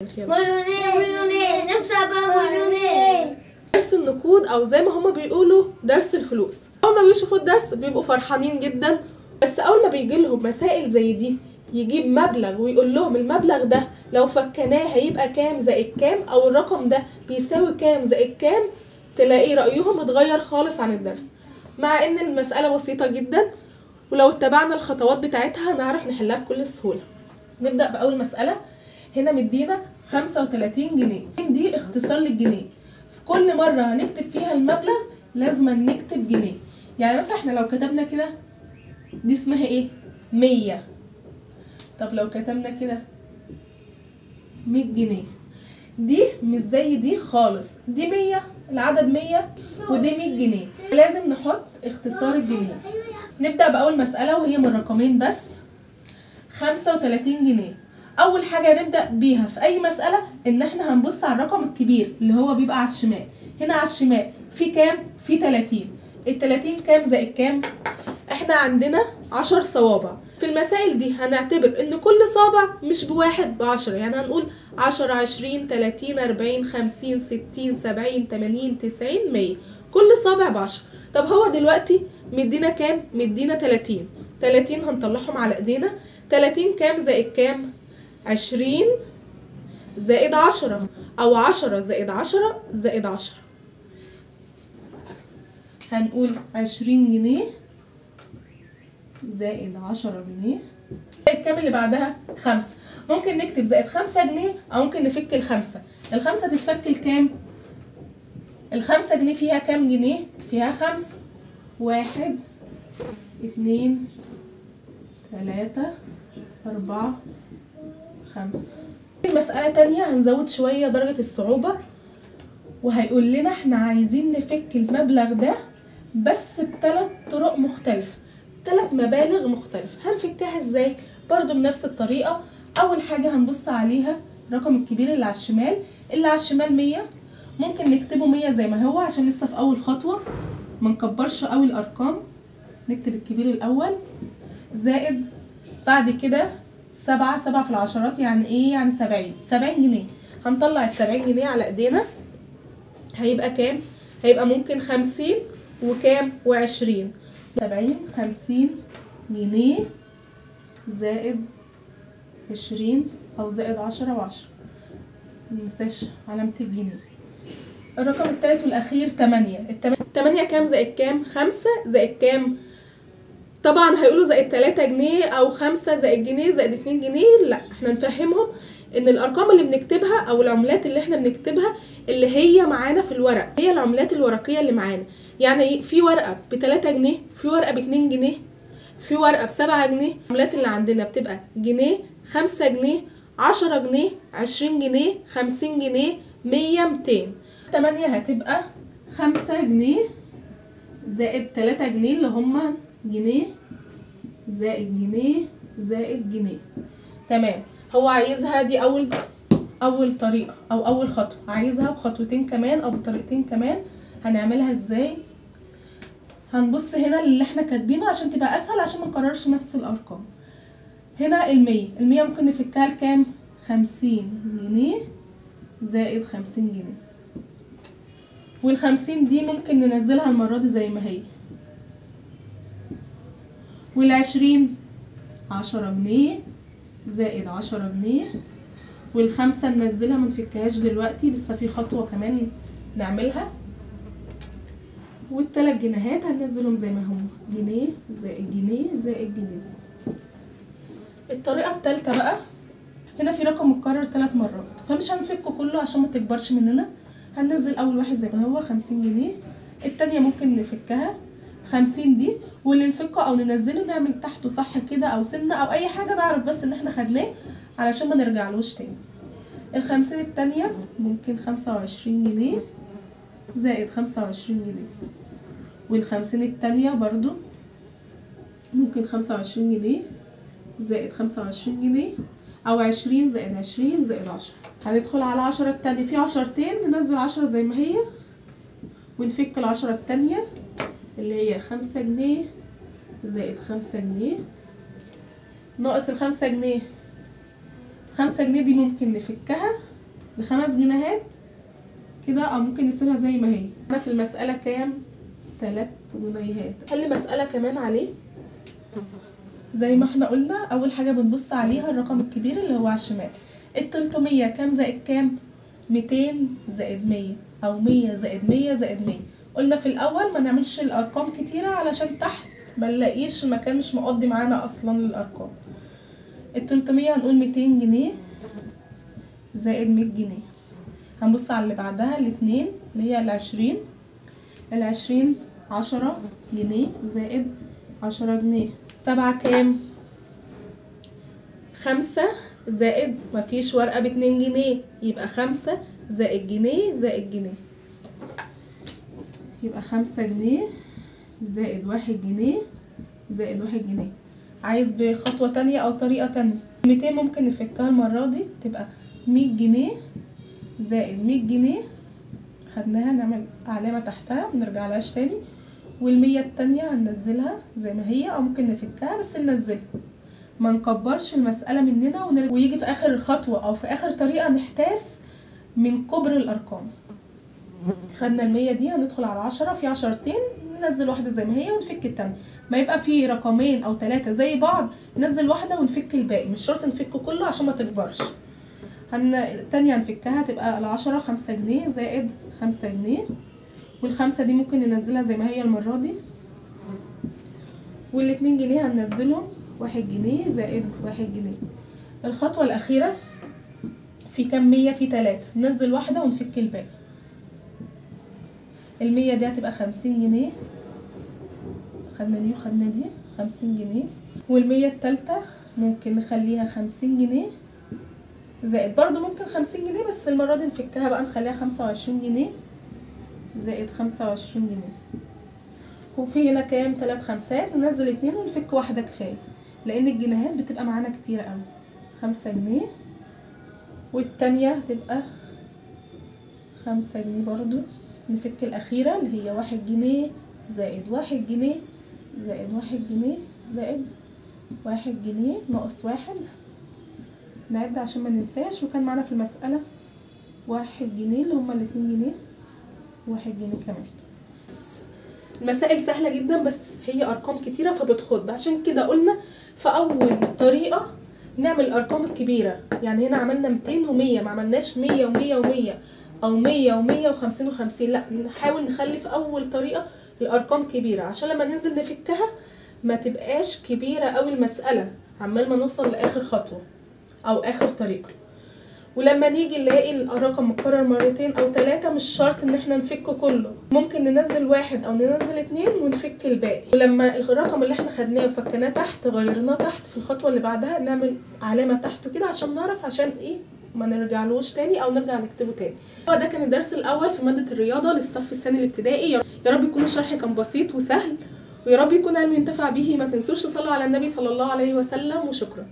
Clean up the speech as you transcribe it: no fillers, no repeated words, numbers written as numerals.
مليونين نفسي ابقى مليونين. درس النقود او زي ما هما بيقولوا درس الفلوس. اول ما بيشوفوا الدرس بيبقوا فرحانين جدا، بس اول ما بيجي لهم مسائل زي دي يجيب مبلغ ويقول لهم المبلغ ده لو فكناه هيبقى كام زائد كام، او الرقم ده بيساوي كام زائد كام، تلاقي رأيهم اتغير خالص عن الدرس، مع ان المسألة بسيطة جدا ولو اتبعنا الخطوات بتاعتها هنعرف نحلها بكل سهولة. نبدأ بأول مسألة. هنا مدينا 35 جنيه، دي اختصار للجنيه. في كل مرة هنكتب فيها المبلغ لازم نكتب جنيه. يعني مثلا احنا لو كتبنا كده دي اسمها ايه؟ 100. طب لو كتبنا كده 100 جنيه، دي مش زي دي خالص، دي 100 العدد 100 ودي 100 جنيه، لازم نحط اختصار الجنيه. نبدأ بأول مسألة وهي من رقمين بس، 35 جنيه. اول حاجه نبدا بيها في اي مساله ان احنا هنبص على الرقم الكبير اللي هو بيبقى على الشمال. هنا على الشمال في كام؟ في 30. ال30 كام زائد كام؟ احنا عندنا 10 صوابع. في المسائل دي هنعتبر ان كل صابع مش بواحد ب10، يعني هنقول 10 20 30 40 50 60 70 80 90 100، كل صابع ب10. طب هو دلوقتي مدينا كام؟ مدينا 30. 30 هنطلعهم على ايدينا. 30 كام زائد كام؟ 20 زائد 10 او 10 زائد 10 زائد 10. هنقول 20 جنيه زائد 10 جنيه. الكام اللي بعدها؟ 5. ممكن نكتب زائد 5 جنيه او ممكن نفك الخمسة. الخمسة تتفك الكام؟ ال5 جنيه فيها كام جنيه؟ فيها 5. 1 2 3 4 5. مسألة تانية هنزود شوية درجة الصعوبة، وهيقول لنا احنا عايزين نفك المبلغ ده بس بثلاث طرق مختلفة، 3 مبالغ مختلفة. هنفكها ازاي؟ برضو بنفس الطريقة. اول حاجة هنبص عليها الرقم الكبير اللي على الشمال. اللي على الشمال 100، ممكن نكتبه 100 زي ما هو عشان لسه في اول خطوة ما نكبرش قوي الارقام. نكتب الكبير الاول زائد بعد كده 7 في العشرات يعني ايه؟ يعني 70 جنيه. هنطلع ال70 جنيه على ايدينا، هيبقى كام؟ هيبقى ممكن 50 وكام و20. 70 50 جنيه زائد 20 او زائد 10 و10، مننساش علامة الجنيه. الرقم التالت والاخير 8. 8 كام زائد كام؟ 5 زائد كام؟ طبعا هيقولوا زائد 3 جنيه او 5 زائد جنيه زائد 2 جنيه. لا، احنا نفهمهم ان الارقام اللي بنكتبها او العملات اللي احنا بنكتبها اللي هي معانا في الورق هي العملات الورقيه اللي معانا. يعني في ورقه ب3 جنيه، في ورقه ب2 جنيه، في ورقه ب7 جنيه. العملات اللي عندنا بتبقى جنيه، 5 جنيه، 10 جنيه، 20 جنيه، 50 جنيه، 100، 200. 8 هتبقى 5 جنيه زائد 3 جنيه اللي هما جنيه زائد جنيه زائد جنيه. تمام. هو عايزها دي اول طريقه او اول خطوه، عايزها بخطوتين كمان او بطريقتين كمان. هنعملها ازاي؟ هنبص هنا اللي احنا كاتبينه عشان تبقى اسهل، عشان ما نكررش نفس الارقام. هنا ال100 ممكن نفكها لكام؟ 50 جنيه زائد 50 جنيه. وال50 دي ممكن ننزلها المره دي زي ما هي. وال20 10 جنيه زائد 10 جنيه. وال5 ننزلها منفكهاش دلوقتي، لسه في خطوة كمان نعملها. وال3 جنيهات هننزلهم زي ما هم، جنيه زائد جنيه زائد جنيه. الطريقة التالتة بقى، هنا في رقم متكرر 3 مرات فمش هنفكه كله عشان ما تكبرش مننا. هننزل اول واحد زي ما هو 50 جنيه. التانية ممكن نفكها 50 دي، واللي نفكه او ننزله نعمل تحته صح كده او سنه او اي حاجه نعرف بس ان احنا خدناه علشان ما نرجعلوش تاني. ال50 التانية ممكن 25 جنيه زائد 25 جنيه. وال50 التانية برضو ممكن 25 جنيه زائد 25 جنيه او 20 زائد 20 زائد 10. هندخل على 10 التانية، في 10تين ننزل 10 زي ما هي ونفك ال10 التانية اللي هي 5 جنيه زائد 5 جنيه ناقص ال5 جنيه. 5 جنيه دي ممكن نفكها ل5 جنيهات كده، او ممكن نسيبها زي ما هي. انا في المسألة كام؟ 3 جنيهات. حل مسألة كمان عليه زي ما احنا قلنا. اول حاجة بنبص عليها الرقم الكبير اللي هو على الشمال. ال300 كام زائد كام؟ 200 زائد 100 او 100 زائد 100 زائد 100. قلنا في الاول ما نعملش الارقام كتيرة علشان تحت ما نلاقيش المكان مش مقضي معانا اصلا للارقام. ال300 هنقول 200 جنيه زائد 100 جنيه. هنبص على اللي بعدها ال2 اللي هي ال20 10 جنيه زائد 10 جنيه. 7 كام؟ 5 زائد مفيش ورقة ب2 جنيه، يبقى 5 زائد جنيه زائد جنيه، يبقى 5 جنيه زائد 1 جنيه زائد 1 جنيه. عايز بخطوة تانية أو طريقة تانية. 200 ممكن نفكها المرة دي تبقى 100 جنيه زائد 100 جنيه، خدناها نعمل علامة تحتها منرجعلهاش تاني. وال100 التانية هننزلها زي ما هي، أو ممكن نفكها بس ننزلها، ما نكبرش المسألة مننا ويجي في آخر خطوة أو في آخر طريقة نحتاس من كبر الأرقام. خدنا ال100 دي هندخل على 10، في 10تين ننزل واحدة زي ما هي ونفك التانية. ما يبقى في رقمين أو 3 زي بعض ننزل واحدة ونفك الباقي، مش شرط نفك كله عشان ما تكبرش. التانية هنفكها تبقى ال10 5 جنيه زائد 5 جنيه، وال5 دي ممكن ننزلها زي ما هي المرة دي. وال2 جنيه هننزلهم 1 جنيه زائد 1 جنيه. الخطوة الأخيرة في كام 100؟ في 3، ننزل واحدة ونفك الباقي. ال100 دي هتبقى 50 جنيه، خدنا دي وخدنا دي 50 جنيه. وال100 التالتة ممكن نخليها 50 جنيه زائد برضو ممكن 50 جنيه، بس المرة دي نفكها بقى نخليها 25 جنيه زائد 25 جنيه. وفي هنا كام؟ 3 خمسات، ننزل 2 ونفك واحدة كفاية، لأن الجنيهات بتبقى معانا كتير أوي. 5 جنيه، والتانية هتبقى 5 جنيه برضو. نفك الأخيرة اللي هي 1 جنيه زائد 1 جنيه زائد 1 جنيه زائد 1 جنيه ناقص 1. نعد عشان ما ننساش. وكان معانا في المسألة 1 جنيه اللي هما ال2 جنيه و1 جنيه كمان. المسائل سهلة جدا بس هي أرقام كتيرة فبتخض، عشان كده قلنا في أول طريقة نعمل الأرقام الكبيرة. يعني هنا عملنا 200 و100، ما عملناش 100 و100 و100 أو 100 و100 و50 و50، لا، نحاول نخلي في أول طريقة الأرقام كبيرة عشان لما ننزل نفكها ما تبقاش كبيرة أوي المسألة عمال ما نوصل لآخر خطوة أو آخر طريقة. ولما نيجي نلاقي الرقم متكرر مرتين او 3 مش شرط ان احنا نفكه كله، ممكن ننزل 1 او ننزل 2 ونفك الباقي. ولما الرقم اللي احنا خدناه وفكناه تحت غيرناه تحت في الخطوة اللي بعدها نعمل علامة تحته كده عشان نعرف، عشان ايه ما نرجعلوش تاني او نرجع نكتبه تاني. هو ده كان الدرس الاول في مادة الرياضة للصف الثاني الابتدائي. يا رب يكون الشرح كان بسيط وسهل، ويا رب يكون علم ينتفع به. ما تنسوش تصلوا على النبي صلى الله عليه وسلم، وشكرا.